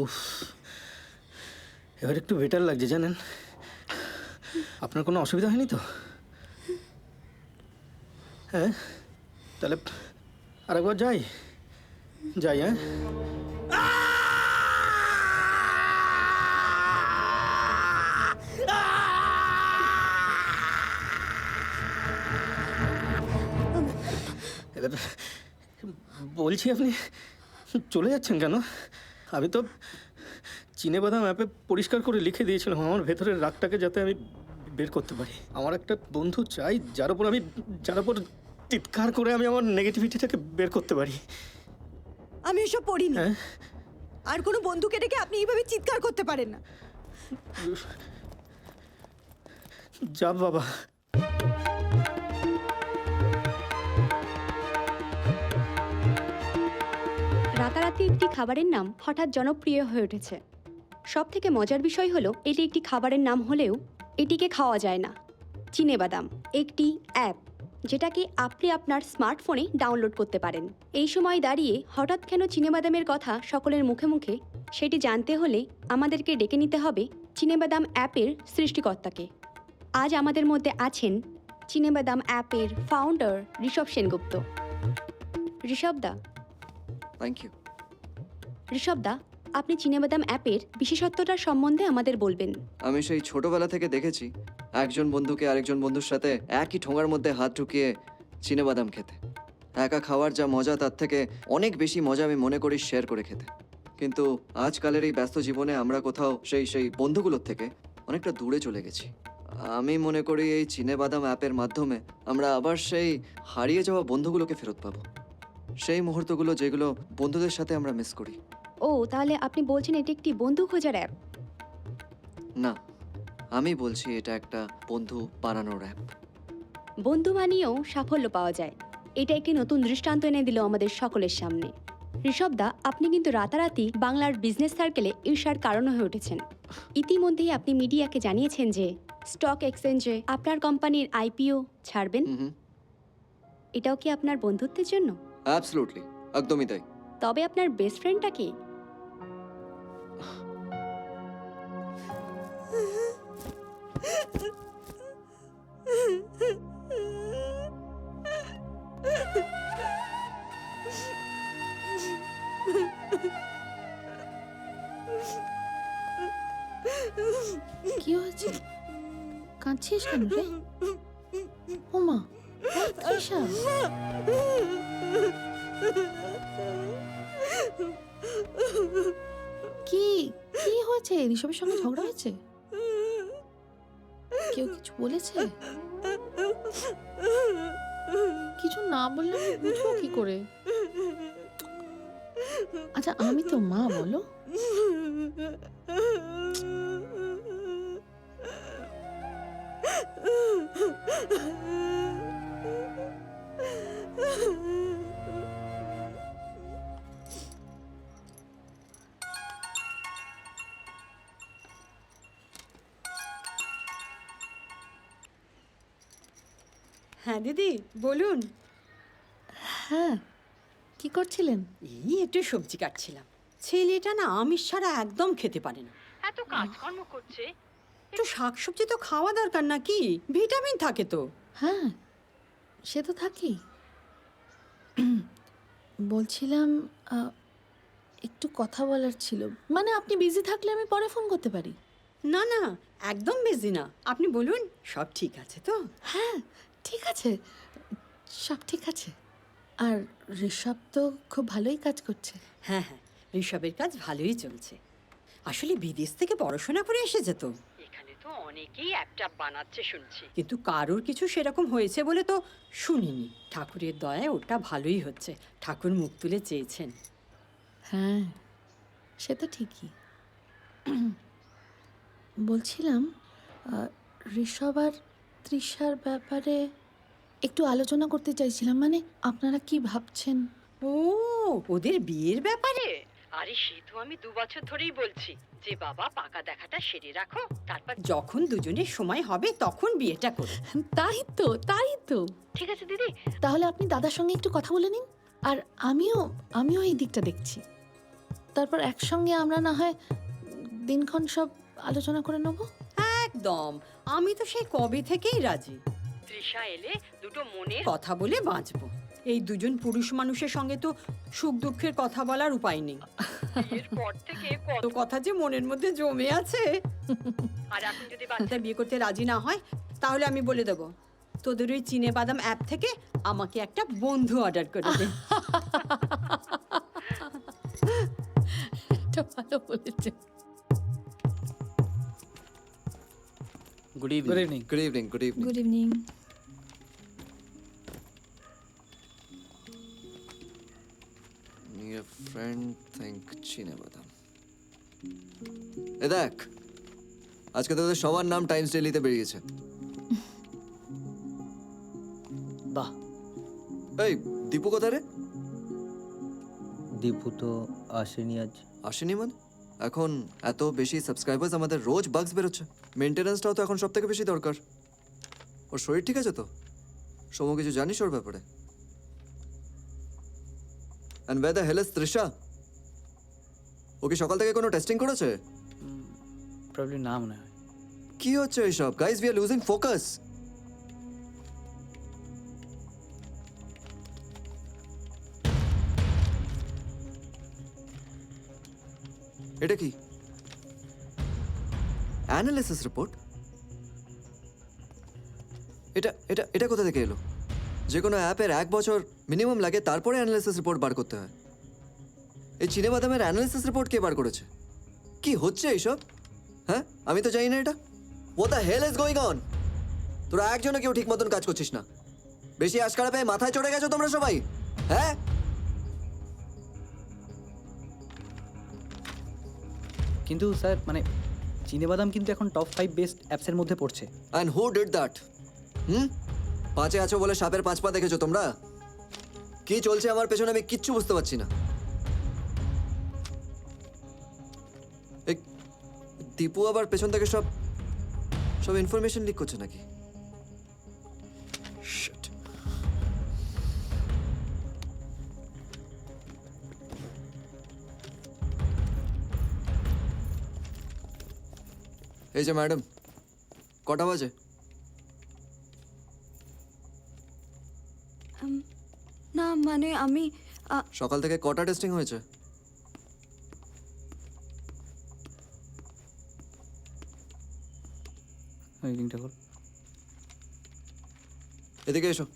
উফ, এবার একটু বেটার লাগছে জানেন। আপনার কোনো অসুবিধা হয়নি তো? হ্যাঁ, তাহলে আরেকবার যাই যাই হ্যাঁ। এবার বলছি আপনি চলে যাচ্ছেন কেন? আমি তো চিনেবাদাম অ্যাপে পরিষ্কার করে লিখে দিয়েছিলাম আমার ভেতরের রাগটাকে যাতে আমি বের করতে পারি। আমার একটা বন্ধু চাই যার উপর চিৎকার করে আমি আমার নেগেটিভিটিটাকে বের করতে পারি। আমি এসব পড়িনি। হ্যাঁ, আর কোনো বন্ধুকে ডেকে আপনি এইভাবে চিৎকার করতে পারেন না। যা বাবা। রাতারাতি একটি খাবারের নাম হঠাৎ জনপ্রিয় হয়ে উঠেছে। সব থেকে মজার বিষয় হলো এটি একটি খাবারের নাম হলেও এটিকে খাওয়া যায় না। চিনেবাদাম একটি অ্যাপ যেটাকে আপনি আপনার স্মার্টফোনে ডাউনলোড করতে পারেন। এই সময় দাঁড়িয়ে হঠাৎ কেন চিনেবাদামের কথা সকলের মুখে মুখে সেটি জানতে হলে আমাদেরকে ডেকে নিতে হবে চিনেবাদাম অ্যাপের সৃষ্টিকর্তাকে। আজ আমাদের মধ্যে আছেন চিনেবাদাম অ্যাপের ফাউন্ডার ঋষভ সেনগুপ্ত। ঋষভদা, থ্যাংক ইউ। ঋষভদা, আপনি চিনেবাদাম অ্যাপের বিশেষত্বটার সম্বন্ধে আমাদের বলবেন। আমি সেই ছোটবেলা থেকে দেখেছি একজন বন্ধুকে আরেকজন বন্ধুর সাথে একই ঠোঙার মধ্যে হাত ঢুকিয়ে চিনেবাদাম খেতে। একা খাওয়ার যা মজা তার থেকে অনেক বেশি মজা আমি মনে করি শেয়ার করে খেতে। কিন্তু আজকালের এই ব্যস্ত জীবনে আমরা কোথাও সেই বন্ধুগুলোর থেকে অনেকটা দূরে চলে গেছি। আমি মনে করি এই চিনেবাদাম অ্যাপের মাধ্যমে আমরা আবার সেই হারিয়ে যাওয়া বন্ধুগুলোকে ফেরত পাবো, সেই মুহূর্তগুলো যেগুলো বন্ধুদের সাথে আমরা মিস করি। ও, তাহলে আপনি বলছেন এটি একটি বন্ধু খোঁজার অ্যাপ? না, আমি বলছি এটা একটা বন্ধু বানানোর অ্যাপ। বন্ধু বানিয়েও সাফল্য পাওয়া যায়, এটা একটি নতুন দৃষ্টান্ত এনে দিল আমাদের সকলের সামনে। ঋষভদা, আপনি কিন্তু রাতারাতি বাংলার বিজনেস সার্কেলে ঈর্ষার কারণ হয়ে উঠেছেন। ইতিমধ্যেই আপনি মিডিয়াকে জানিয়েছেন যে স্টক এক্সচেঞ্জে আপনার কোম্পানির আইপিও ছাড়বেন। এটাও কি আপনার বন্ধুত্বের জন্য? অ্যাবসলিউটলি, একদমই তাই। তবে আপনার বেস্ট ফ্রেন্ডটা কি? কি হয়েছে? কাঁদছিস কেন রে? ওমা, তৃষা, কি কি হয়েছে? ঋষভের সঙ্গে ঝগড়া হয়েছে? কেউ কিছু বলেছে? কিছু না বললে আমি বুঝবো কি করে? আচ্ছা, আমি তো মা, বলো। হ্যাঁ দিদি, বলুন। হ্যাঁ, কি করছিলেন? এই একটু সবজি কাটছিলাম। ছেলেটা না আমিষ ছাড়া একদম খেতে পারে না। এত কাজকর্ম করছে, একটু শাকসবজি তো খাওয়া দরকার নাকি? ভিটামিন থাকে তো। হ্যাঁ, সে তো থাকেই। বলছিলাম, একটু কথা বলার ছিল। মানে আপনি বিজি থাকলে আমি পরে ফোন করতে পারি। না না, একদম বিজি না, আপনি বলুন। সব ঠিক আছে তো? হ্যাঁ, ঠিক আছে, সব ঠিক আছে। আর ঋষভ তো খুব ভালোই কাজ করছে। হ্যাঁ হ্যাঁ, ঋষভের কাজ ভালোই চলছে। আসলে বিদেশ থেকে পড়াশোনা করে এসেছে তো। এখানে তো অনেকেই অ্যাপটা বানাচ্ছে শুনছি। কিন্তু কারোর কিছু সেরকম হয়েছে বলে তো শুনিনি। ঠাকুরের দয়ায় ওটা ভালোই হচ্ছে। ঠাকুর মুখ তুলে চেয়েছেন। হ্যাঁ, সে তো ঠিকই। বলছিলাম, ঋষভ আর তৃষার ব্যাপারে একটু আলোচনা করতে চাইছিলাম। মানে আপনারা কি ভাবছেন? ও, ওদের বিয়ের ব্যাপারে? আরে সে তো আমি 2 বছর ধরেই বলছি যে বাবা পাকা দেখাটা সেরে রাখো, তারপর যখন দুজনের সময় হবে তখন বিয়েটা করো। তাই তো। ঠিক আছে দিদি। তাহলে আপনি দাদার সঙ্গে একটু কথা বলে নিন, আর আমিও এই দিকটা দেখছি। তারপর একসঙ্গে আমরা না হয় দিনক্ষণ সব আলোচনা করে নেব। একদম, আমি তো সেই কবে থেকেই রাজি। তৃষা এলে দুটো মনের কথা বলে বাঁচবো। এই দুজন পুরুষ মানুষের সঙ্গে তো সুখ দুঃখের কথা বলার উপায় নেই। বিয়ের পর থেকে তো কথা যে মনের মধ্যে জমে আছে। আর এখন যদি বাচ্চা বিয়ে করতে রাজি না হয় তাহলে আমি বলে দেবো, তোদের ওই চিনে বাদাম অ্যাপ থেকে আমাকে একটা বন্ধু অর্ডার করে দে। এটা ভালো বলেছে। Good evening. Good evening, good evening. Good evening. Near friend think চিনে বাদাম। এ দেখ, আজকে তোদের সবার নাম টাইমস ডেইলিতে বেরিয়েছে। বাহ, এই দীপু কোথায় রে? দীপু তো আসেনি আজ। আসেনি মানে? এখন এত বেশি সাবস্ক্রাইবার্স, আমাদের রোজ বাগস বেরোচ্ছে। মেনটেন্যান্সটাও তো এখন সব থেকে বেশি দরকার। ওর শরীর ঠিক আছে তো? সমু কিছু জানিস ওর ব্যাপারে? And where the hell is Trisha? ও কি সকাল থেকে কোনো টেস্টিং করেছে? প্রবলেম না মনে হয়। কি হচ্ছে এইসব? Guys, we are losing focus. এটা কি? Analysis report? এটা এটা এটা কোথা থেকে এলো? যে কোনো অ্যাপের 1 বছর মিনিমাম লাগে, তারপরে অ্যানালিসিস রিপোর্ট বার করতে হয়। এই চিনে বাদামের অ্যানালিসিস রিপোর্ট কে বার করেছে? কি হচ্ছে এইসব? হ্যাঁ, আমি তো জানি না এটা। What the hell is going on? তোরা একজনও কেউ ঠিক মতন কাজ করছিস না। বেশি আশকারা পেয়ে মাথায় চড়ে গেছো তোমরা সবাই, হ্যাঁ? কিন্তু স্যার মানে চিনেবাদাম কিন্তু এখন টপ 5 বেস্ট অ্যাপসের মধ্যে পড়ছে। And who did that? পাঁচে আছো বলে সাপের 5 পা দেখেছো তোমরা? কি চলছে আমার পেছনে আমি কিচ্ছু বুঝতে পারছি না। এই দীপু আবার পেছন থেকে সব ইনফরমেশন লিক করছে নাকি? Shit. এই যে ম্যাডাম, কটা বাজে? না মানে আমি সকাল থেকে কটা টেস্টিং হয়েছে? ওই লিঙ্কটা কর। এদিকে এসো।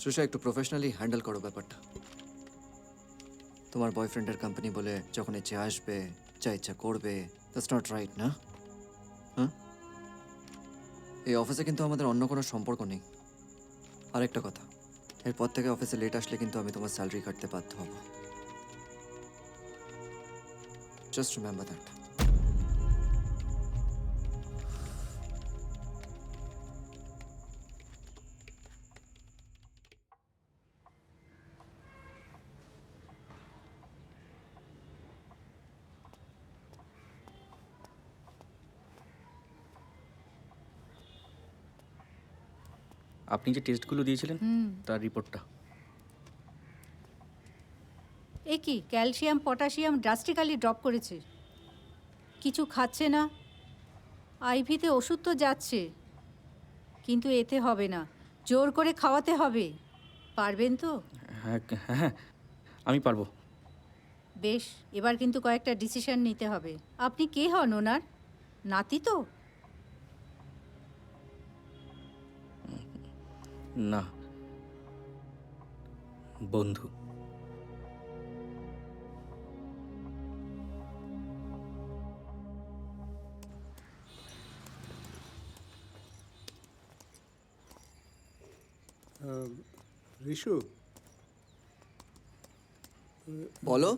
সুষা, একটু প্রফেশনালি হ্যান্ডেল করো ব্যাপারটা। তোমার বয়ফ্রেন্ডের কোম্পানি বলে যখন ইচ্ছে আসবে, যা ইচ্ছা করবে, দ্যাটস নট রাইট, না? হ্যাঁ, এই অফিসে কিন্তু আমাদের অন্য কোনো সম্পর্ক নেই। আরেকটা কথা, এরপর থেকে অফিসে লেট আসলে কিন্তু আমি তোমার স্যালারি কাটতে বাধ্য হব। Just remember that. আপনি যে টেস্টগুলো দিয়েছিলেন তার রিপোর্টটা। এ কি ক্যালসিয়াম পটাশিয়াম ড্রাস্টিক্যালি ড্রপ করেছে, কিছু খাচ্ছে না। আইভিতে ওষুধ তো যাচ্ছে, কিন্তু এতে হবে না, জোর করে খাওয়াতে হবে। পারবেন তো? হ্যাঁ হ্যাঁ, আমি পারবো। বেশ, এবার কিন্তু কয়েকটা ডিসিশন নিতে হবে। আপনি কে হন ওনার? নাতি তো? না, বন্ধু। রিশু, বলো।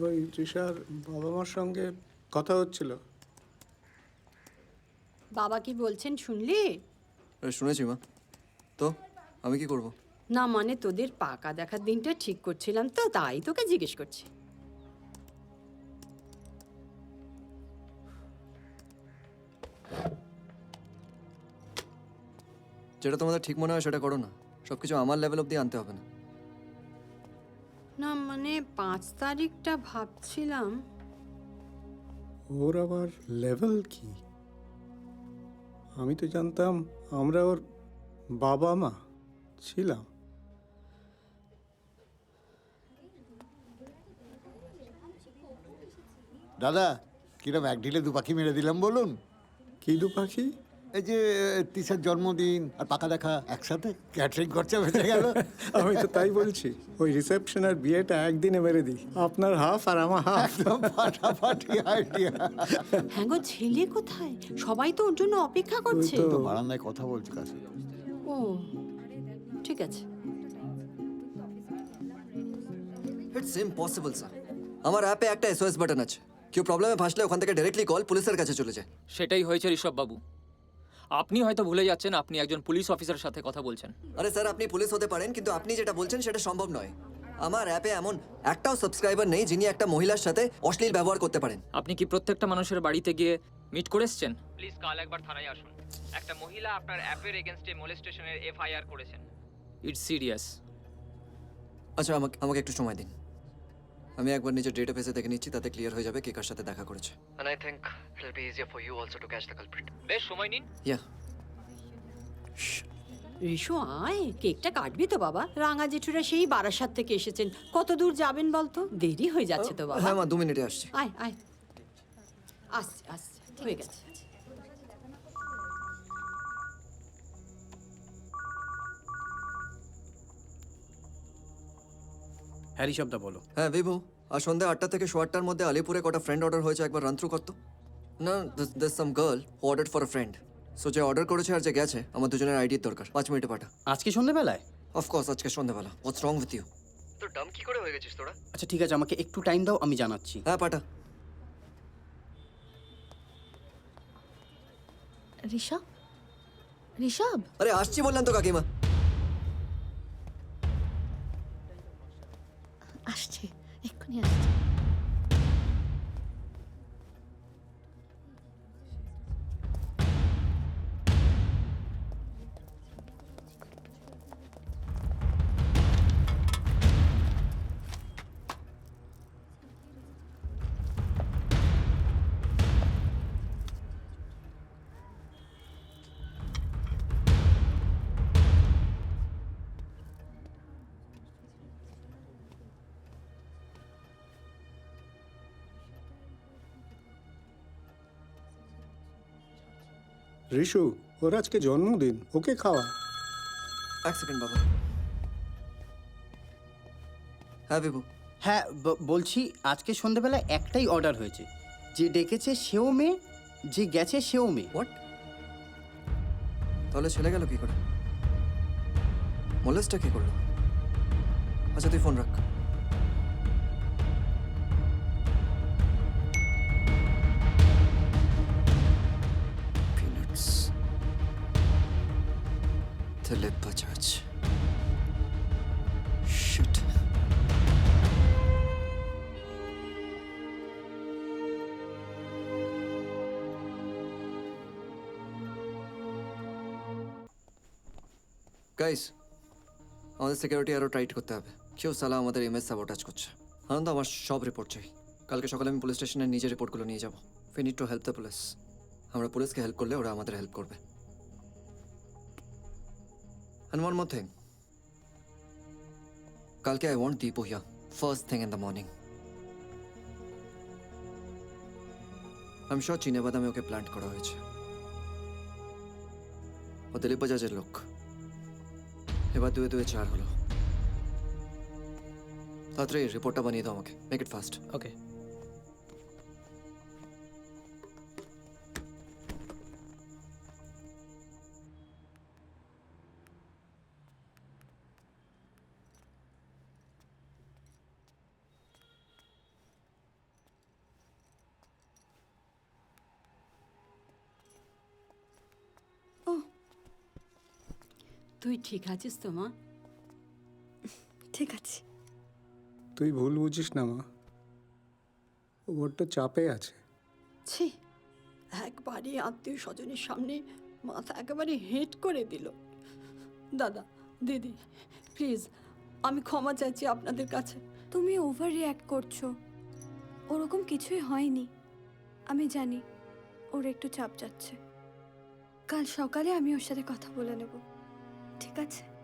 ওই তৃষার বাবা মার সঙ্গে কথা হচ্ছিল। বাবা কি বলছেন শুনলি? আরে শুনেছি মা, তো আমি কি করব? না মানে তোদের পাকা দেখার দিনটা ঠিক করছিলাম তো, তাই তোকে জিজ্ঞেস করছি। যেটা তোমাদের ঠিক মনে হয় সেটা করো না, সব কিছু আমার লেভেল অবধি আনতে হবে না। না মানে 5 তারিখটা ভাবছিলাম। ওর আবার লেভেল কি? আমি তো জানতাম আমরা ওর বাবা মা ছিলাম। দাদা কিরম এক ঢিলে দু পাখি মেরে দিলাম বলুন। কি দু পাখি? এই যে তিশার জন্মদিন আর পাকা দেখা একসাথে, ক্যাটারিং খরচা বেঁচে গেল। আমি তো তাই বলছি, ওই রিসেপশন আর বিয়েটা একদিনে মেরে দিই, আপনার হাফ আর আমার হাফ। একদম ফাটাফাটি আইডিয়া। হ্যাঁ গো, ছেলে কোথায়? সবাই তো ওর জন্য অপেক্ষা করছে। ওই তো বারান্দায় কথা বলছি কাছে। ও ঠিক আছে। It's impossible sir. আমার অ্যাপে একটা SOS বাটন আছে, কেউ প্রবলেমে ফাঁসলে ওখান থেকে ডাইরেক্টলি কল পুলিশের কাছে চলে যায়। সেটাই হয়েছে ঋষভ বাবু। আপনি হয়তো ভুলে যাচ্ছেন আপনি একজন পুলিশ অফিসারের সাথে কথা বলছেন। আরে স্যার, আপনি পুলিশ হতে পারেন, কিন্তু আপনি যেটা বলছেন সেটা সম্ভব নয়। আমার অ্যাপে এমন একটাও সাবস্ক্রাইবার নেই যিনি একটা মহিলার সাথে অশ্লীল ব্যবহার করতে পারেন। আপনি কি প্রত্যেকটা মানুষের বাড়িতে গিয়ে মিট করে এসছেন? প্লিজ কাল একবার থানায় আসুন। একটা মহিলা আপনার অ্যাপের এগেইনস্টে মোলেস্টেশনের FIR করেছেন। It's serious. আচ্ছা, আমাকে একটু সময় দিন, আমি একবার নিজের ডেটাবেসে দেখে নিচ্ছি, তাতে ক্লিয়ার হয়ে যাবে কে কার সাথে দেখা করেছে। And I think it'll be easier for you also to catch the culprit. বেশ সময় নিন। Yeah. ঋষু আয়, কেকটা কাটবি তো বাবা? রাঙা জেঠুরা সেই বারাসাত থেকে এসেছেন, কত দূর যাবেন বলতো? দেরি হয়ে যাচ্ছে তো বাবা। হ্যাঁ মা, 2 মিনিটে আসছি। আয় আয়, আসছে আসছে, হয়ে গেছে। হ্যাঁ ঋষভদা বলো। হ্যাঁ বিভু, আর সন্ধ্যা 8টা থেকে 8:15টার মধ্যে আলিপুরে কটা ফ্রেন্ড অর্ডার হয়েছে একবার রান থ্রু করতো। না, this some girl who order for a friend. So যে অর্ডার করেছে আর যে গেছে, আমার দুজনের আইডির দরকার। 5 মিনিটে পাঠা। আজকে সন্ধ্যেবেলায়? অফকোর্স আজকে সন্ধ্যাবেলা। হোয়াটস রং উইথ ইউ? তোর ডাম কি করে হয়ে গেছিস তোরা? আচ্ছা ঠিক আছে, আমাকে একটু টাইম দাও, আমি জানাচ্ছি। হ্যাঁ পাঠা। ঋষভ, ঋষভ, আরে আসছি বললাম তো কাকিমা। আসছে, এক্ষুনি আসছে। ঋষু, ওর আজকে জন্মদিন, ওকে খাওয়া। এক সেকেন্ড বাবা। হ্যাঁ বিভু। হ্যাঁ বলছি, আজকে সন্ধ্যেবেলায় একটাই অর্ডার হয়েছে, যে ডেকেছে সেও মেয়ে, যে গেছে সেও মেয়ে। হোয়াট? তাহলে ছেলে গেল কি করে? মোলেসটা কি করলো? আচ্ছা তুই ফোন রাখ। পিনাটস, তেলে বাজাজ। শিট। গাইস, আমাদের সিকিউরিটি আরও টাইট করতে হবে। কেউ সালা আমাদের ইমেজ সাবোটাজ করছে। আনন্দ, আমার সব রিপোর্ট চাই। কালকে সকালে আমি পুলিশ স্টেশনে নিজের রিপোর্টগুলো নিয়ে যাব। We need to help the police. আমরা পুলিশকে হেল্প করলে ওরা আমাদের হেল্প করবে। And one more thing. কালকে I want Deepu here, first thing in the morning. I'm sure চিনে বাদামে ওকে প্ল্যান্ট করা হয়েছে। ও দিলীপ বাজাজের লোক। এবার 2 2 4 হলো। তাড়াতাড়ি রিপোর্টটা বানিয়ে দাও আমাকে। Make it fast. ওকে। তুই ঠিক আছিস তো মা? ঠিক আছে। তুই ভুল বুঝিস না মা, ও বড্ড চাপে আছে। ছি, একবারই আত্মীয় স্বজনের সামনে মাথা একেবারে হেঁট করে দিল। দাদা, দিদি, প্লিজ, আমি ক্ষমা চাইছি আপনাদের কাছে। তুমি ওভার রিঅ্যাক্ট করছো। ওরকম কিছুই হয়নি। আমি জানি ওর একটু চাপ যাচ্ছে। কাল সকালে আমি ওর সাথে কথা বলে নেব, ঠিক আছে?